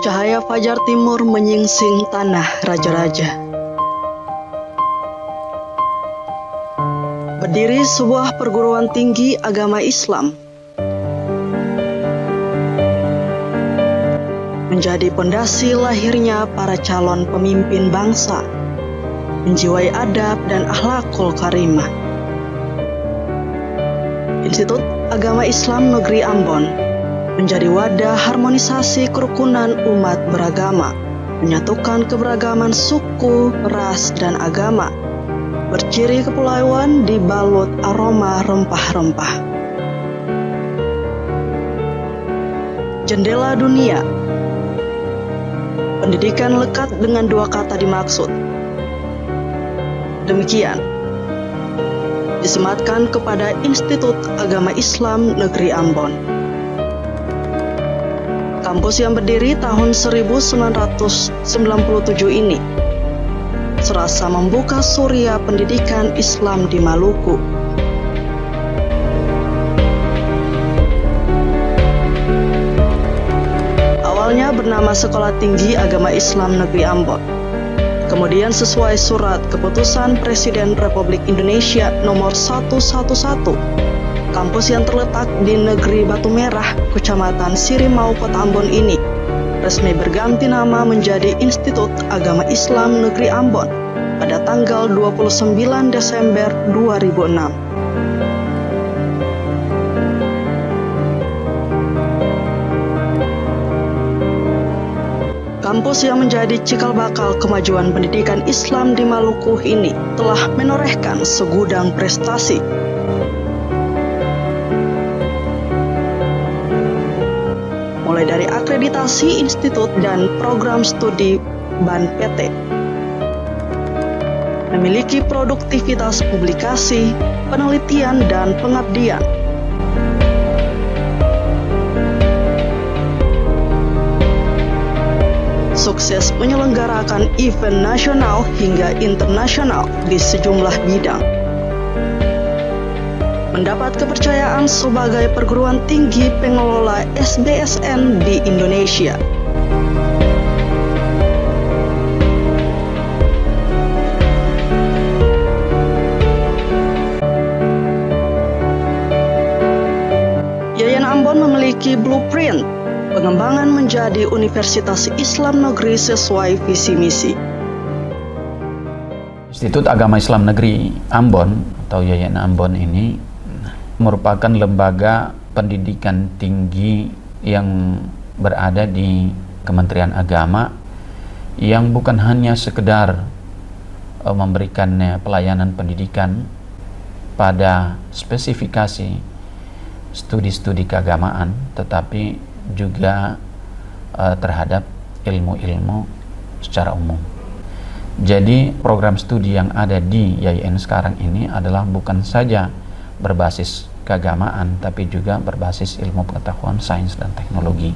Cahaya fajar timur menyingsing tanah raja-raja. Berdiri sebuah perguruan tinggi agama Islam menjadi pondasi lahirnya para calon pemimpin bangsa, menjiwai adab dan akhlakul karimah. Institut Agama Islam Negeri Ambon menjadi wadah harmonisasi kerukunan umat beragama, menyatukan keberagaman suku, ras, dan agama, berciri kepulauan dibalut aroma rempah-rempah. Jendela dunia. Pendidikan lekat dengan dua kata dimaksud. Demikian disematkan kepada Institut Agama Islam Negeri Ambon. Kampus yang berdiri tahun 1997 ini serasa membuka surya pendidikan Islam di Maluku. Awalnya bernama Sekolah Tinggi Agama Islam Negeri Ambon. Kemudian sesuai surat keputusan Presiden Republik Indonesia nomor 111, kampus yang terletak di negeri Batu Merah, Kecamatan Sirimau, Kota Ambon ini resmi berganti nama menjadi Institut Agama Islam Negeri Ambon pada tanggal 29 Desember 2006. Kampus yang menjadi cikal bakal kemajuan pendidikan Islam di Maluku ini telah menorehkan segudang prestasi. Mulai dari akreditasi institut dan program studi BAN PT, memiliki produktivitas publikasi, penelitian, dan pengabdian. Sukses menyelenggarakan event nasional hingga internasional di sejumlah bidang. Mendapat kepercayaan sebagai perguruan tinggi pengelola SBSN di Indonesia. Yayan Ambon memiliki blueprint pengembangan menjadi Universitas Islam Negeri sesuai visi misi. Institut Agama Islam Negeri Ambon atau Yayan Ambon ini merupakan lembaga pendidikan tinggi yang berada di Kementerian Agama yang bukan hanya sekedar memberikan pelayanan pendidikan pada spesifikasi studi-studi keagamaan, tetapi juga terhadap ilmu-ilmu secara umum. Jadi program studi yang ada di YAIN sekarang ini adalah bukan saja berbasis keagamaan, tapi juga berbasis ilmu pengetahuan, sains, dan teknologi.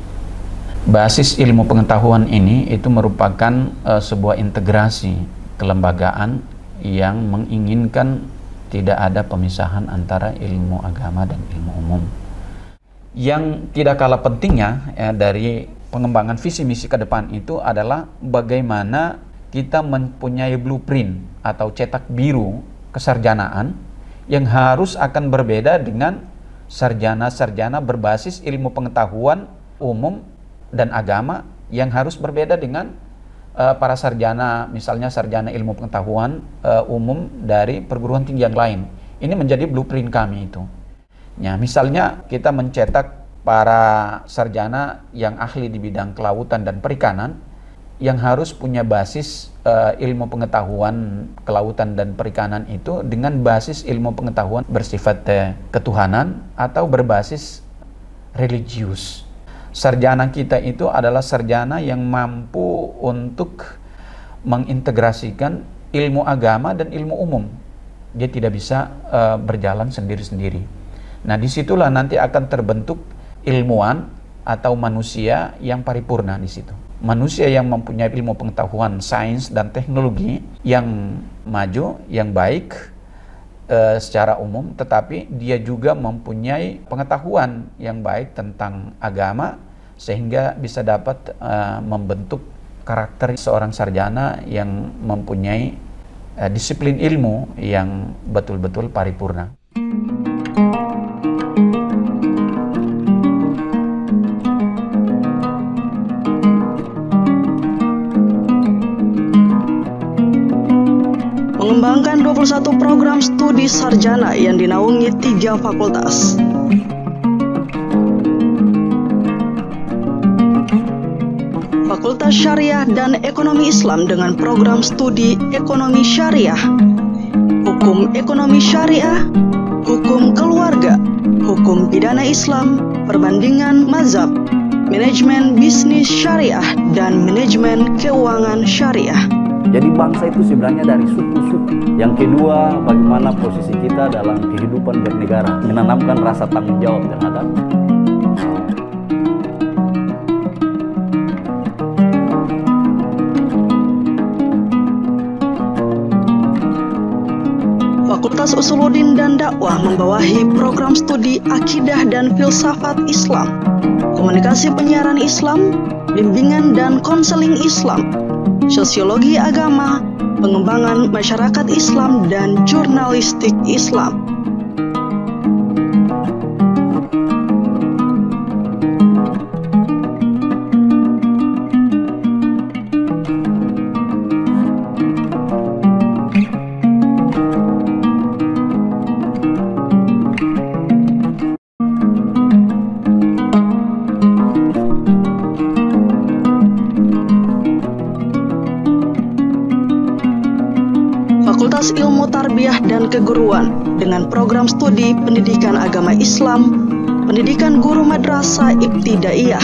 Basis ilmu pengetahuan ini itu merupakan sebuah integrasi kelembagaan yang menginginkan tidak ada pemisahan antara ilmu agama dan ilmu umum. Yang tidak kalah pentingnya dari pengembangan visi misi ke depan itu adalah bagaimana kita mempunyai blueprint atau cetak biru kesarjanaan yang harus akan berbeda dengan sarjana-sarjana berbasis ilmu pengetahuan umum dan agama yang harus berbeda dengan para sarjana, misalnya sarjana ilmu pengetahuan umum dari perguruan tinggi yang lain. Ini menjadi blueprint kami itu. Ya, misalnya kita mencetak para sarjana yang ahli di bidang kelautan dan perikanan yang harus punya basis ilmu pengetahuan kelautan dan perikanan itu dengan basis ilmu pengetahuan bersifat ketuhanan atau berbasis religius. Sarjana kita itu adalah sarjana yang mampu untuk mengintegrasikan ilmu agama dan ilmu umum. Dia tidak bisa berjalan sendiri-sendiri. Nah, disitulah nanti akan terbentuk ilmuwan atau manusia yang paripurna di situ. Manusia yang mempunyai ilmu pengetahuan, sains, dan teknologi yang maju, yang baik secara umum, tetapi dia juga mempunyai pengetahuan yang baik tentang agama sehingga bisa dapat membentuk karakter seorang sarjana yang mempunyai disiplin ilmu yang betul-betul paripurna. Mengembangkan 21 program studi sarjana yang dinaungi 3 fakultas. Fakultas Syariah dan Ekonomi Islam dengan program studi Ekonomi Syariah, Hukum Ekonomi Syariah, Hukum Keluarga, Hukum Pidana Islam, Perbandingan Mazhab, Manajemen Bisnis Syariah, dan Manajemen Keuangan Syariah. Jadi bangsa itu sebenarnya dari suku-suku. Yang kedua, bagaimana posisi kita dalam kehidupan bernegara, menanamkan rasa tanggung jawab terhadap Fakultas Usuluddin dan Dakwah membawahi program studi Akidah dan Filsafat Islam, Komunikasi Penyiaran Islam, Bimbingan dan Konseling Islam, Sosiologi Agama, Pengembangan Masyarakat Islam, dan Jurnalistik Islam. Fakultas Ilmu Tarbiyah dan Keguruan dengan program studi Pendidikan Agama Islam, Pendidikan Guru Madrasah Ibtidaiyah,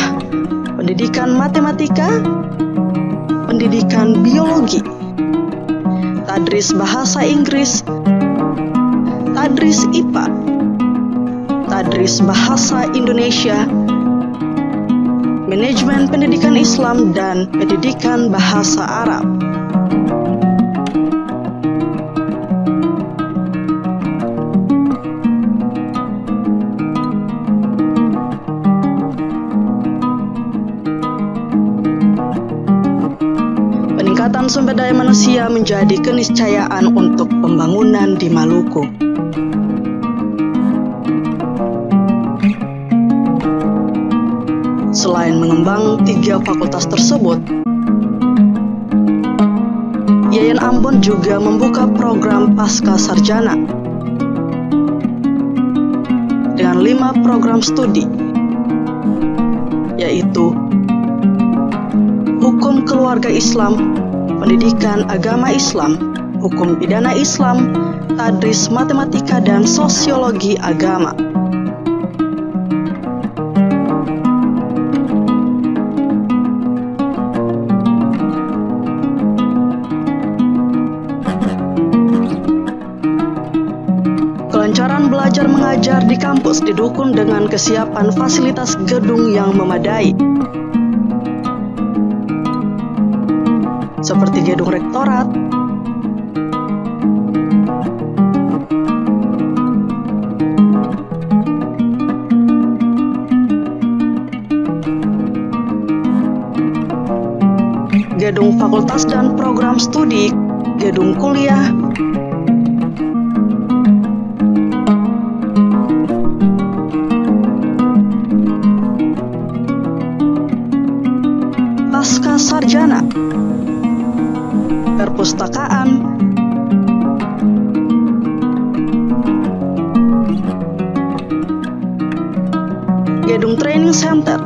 Pendidikan Matematika, Pendidikan Biologi, Tadris Bahasa Inggris, Tadris IPA, Tadris Bahasa Indonesia, Manajemen Pendidikan Islam, dan Pendidikan Bahasa Arab. Peningkatan sumber daya manusia menjadi keniscayaan untuk pembangunan di Maluku. Selain mengembang 3 fakultas tersebut, Yayan Ambon juga membuka program pasca sarjana dengan 5 program studi, yaitu Hukum Keluarga Islam, Pendidikan Agama Islam, Hukum Pidana Islam, Tadris Matematika, dan Sosiologi Agama. Kelancaran belajar mengajar di kampus didukung dengan kesiapan fasilitas gedung yang memadai, seperti gedung rektorat, gedung fakultas dan program studi, gedung kuliah, pasca sarjana, perpustakaan, gedung training center,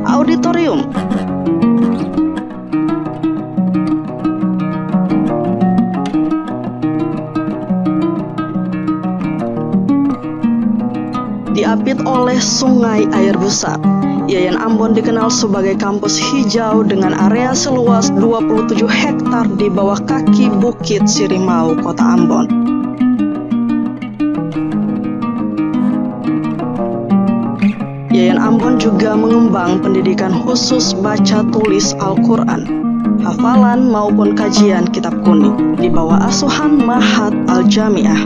auditorium, diapit oleh sungai air besar. Yayan Ambon dikenal sebagai kampus hijau dengan area seluas 27 hektar di bawah kaki Bukit Sirimau, Kota Ambon. Yayan Ambon juga mengembang pendidikan khusus baca tulis Al-Quran, hafalan maupun kajian kitab kuning di bawah asuhan Ma'had Al-Jami'ah.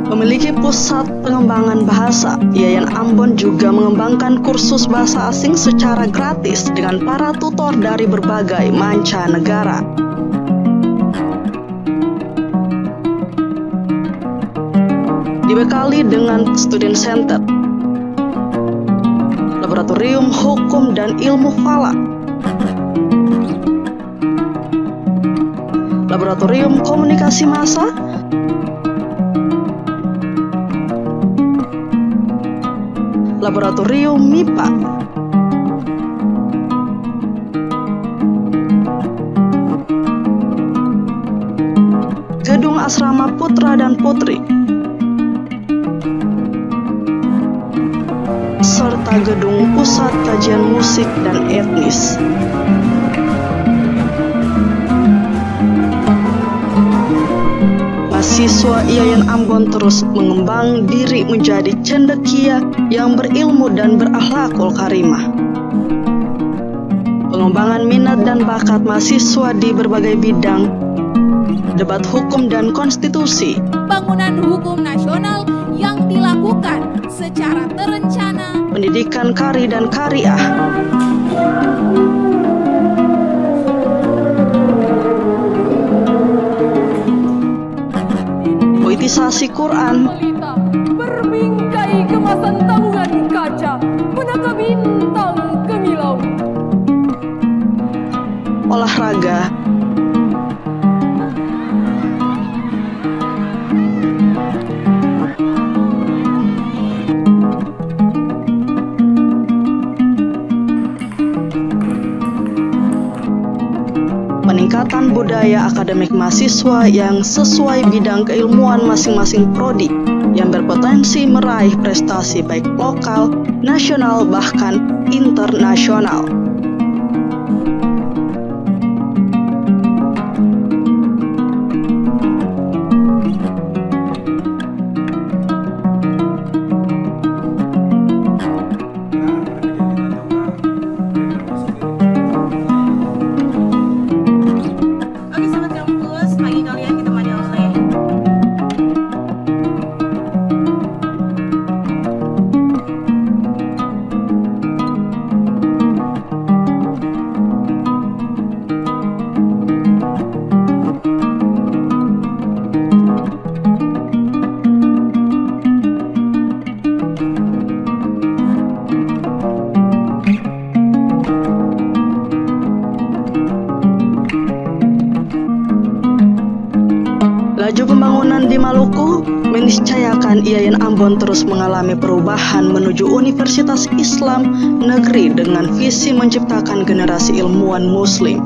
Memiliki pusat pengembangan bahasa, Yayan Ambon juga mengembangkan kursus bahasa asing secara gratis dengan para tutor dari berbagai mancanegara. Dibekali dengan student center, laboratorium hukum dan ilmu falak, laboratorium komunikasi massa, laboratorium MIPA, gedung asrama putra dan putri, serta gedung pusat kajian musik dan etnis. Mahasiswa Yayan Ambon terus mengembang diri menjadi cendekia yang berilmu dan berakhlakul karimah. Pengembangan minat dan bakat mahasiswa di berbagai bidang, debat hukum dan konstitusi, bangunan hukum nasional yang dilakukan secara terencana, pendidikan kari dan kariah, poetisasi Quran, berbingkai kemasan tabungan kaca, menaka bintang kemilau, olahraga, peningkatan budaya akademik mahasiswa yang sesuai bidang keilmuan masing-masing prodi yang berpotensi meraih prestasi baik lokal, nasional, bahkan internasional. Laju pembangunan di Maluku meniscayakan Yayan Ambon terus mengalami perubahan menuju Universitas Islam Negeri dengan visi menciptakan generasi ilmuwan Muslim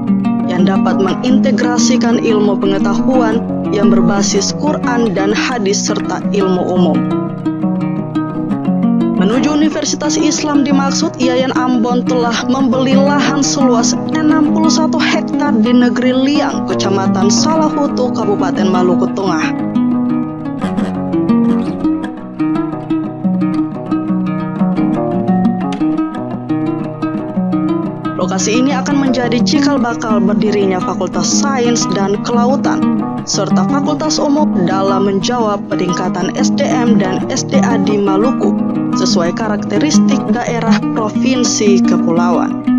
yang dapat mengintegrasikan ilmu pengetahuan yang berbasis Quran dan hadis serta ilmu umum. Menuju Universitas Islam dimaksud, Yayan Ambon telah membeli lahan seluas 61 hektar di negeri Liang, Kecamatan Salahutu, Kabupaten Maluku Tengah. Lokasi ini akan menjadi cikal bakal berdirinya Fakultas Sains dan Kelautan, serta Fakultas Umum dalam menjawab peningkatan SDM dan SDA di Maluku sesuai karakteristik daerah provinsi kepulauan.